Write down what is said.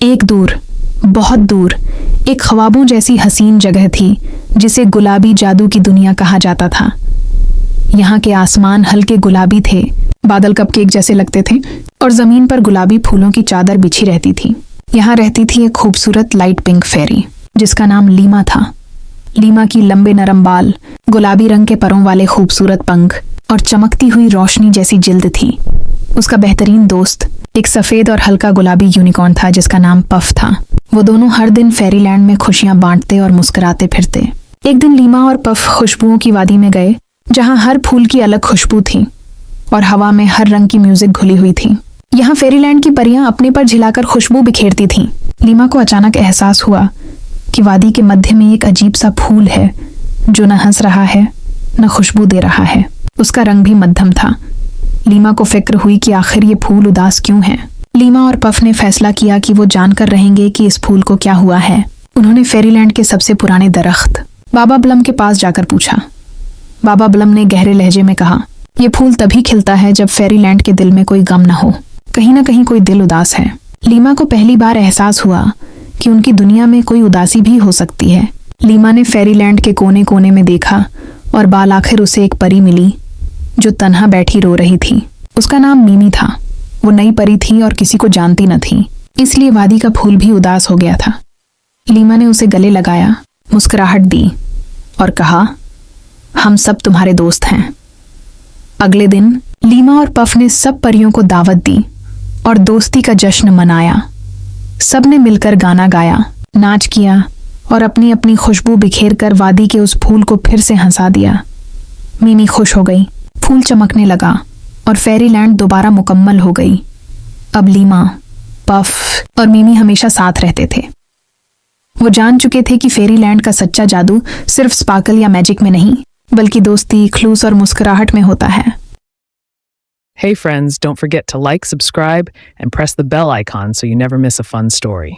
एक दूर, बहुत दूर, एक ख्वाबों जैसी हसीन जगह थी जिसे गुलाबी जादू की दुनिया कहा जाता था। यहाँ के आसमान हल्के गुलाबी थे, बादल कपकेक जैसे लगते थे और जमीन पर गुलाबी फूलों की चादर बिछी रहती थी। यहाँ रहती थी एक खूबसूरत लाइट पिंक फेरी जिसका नाम लीमा था। लीमा की लंबे नरम बाल, गुलाबी रंग के परों वाले खूबसूरत पंख और चमकती हुई रोशनी जैसी जिल्द थी। उसका बेहतरीन दोस्त एक सफेद और हल्का गुलाबी यूनिकॉर्न था जिसका नाम पफ था। वो दोनों हर दिन फेरीलैंड में खुशियां बांटते और मुस्कुराते फिरते। एक दिन लीमा और पफ खुशबुओं की वादी में गए जहां हर फूल की अलग खुशबू थी और हवा में हर रंग की म्यूजिक घुली हुई थी। यहाँ फेरीलैंड की परियां अपने पर झिलाकर खुशबू बिखेरती थीं। लीमा को अचानक एहसास हुआ कि वादी के मध्य में एक अजीब सा फूल है जो न हंस रहा है न खुशबू दे रहा है। उसका रंग भी मध्यम था। लीमा को फिक्र हुई कि आखिर ये फूल उदास क्यों है। लीमा और पफ ने फैसला किया कि वो जानकर रहेंगे कि इस फूल को क्या हुआ है। उन्होंने फेरीलैंड के सबसे पुराने दरख्त बाबा ब्लम के पास जाकर पूछा। बाबा ब्लम ने गहरे लहजे में कहा, यह फूल तभी खिलता है जब फेरीलैंड के दिल में कोई गम न हो। कहीं ना कहीं कोई दिल उदास है। लीमा को पहली बार एहसास हुआ कि उनकी दुनिया में कोई उदासी भी हो सकती है। लीमा ने फेरीलैंड के कोने कोने में देखा और बाल आखिर उसे एक परी मिली जो तन्हा बैठी रो रही थी। उसका नाम मीमी था। वो नई परी थी और किसी को जानती न थी, इसलिए वादी का फूल भी उदास हो गया था। लीमा ने उसे गले लगाया, मुस्कुराहट दी और कहा, हम सब तुम्हारे दोस्त हैं। अगले दिन लीमा और पफ ने सब परियों को दावत दी और दोस्ती का जश्न मनाया। सब ने मिलकर गाना गाया, नाच किया और अपनी अपनी खुशबू बिखेर कर वादी के उस फूल को फिर से हंसा दिया। मीमी खुश हो गई, फूल चमकने लगा और फेरीलैंड दोबारा मुकम्मल हो गई। अब लीमा, पफ और मीमी हमेशा साथ रहते थे। वो जान चुके थे कि फेरीलैंड का सच्चा जादू सिर्फ स्पार्कल या मैजिक में नहीं बल्कि दोस्ती, खलूस और मुस्कुराहट में होता है। Hey friends, don't forget to like, subscribe, and press the bell icon so you never miss a fun story.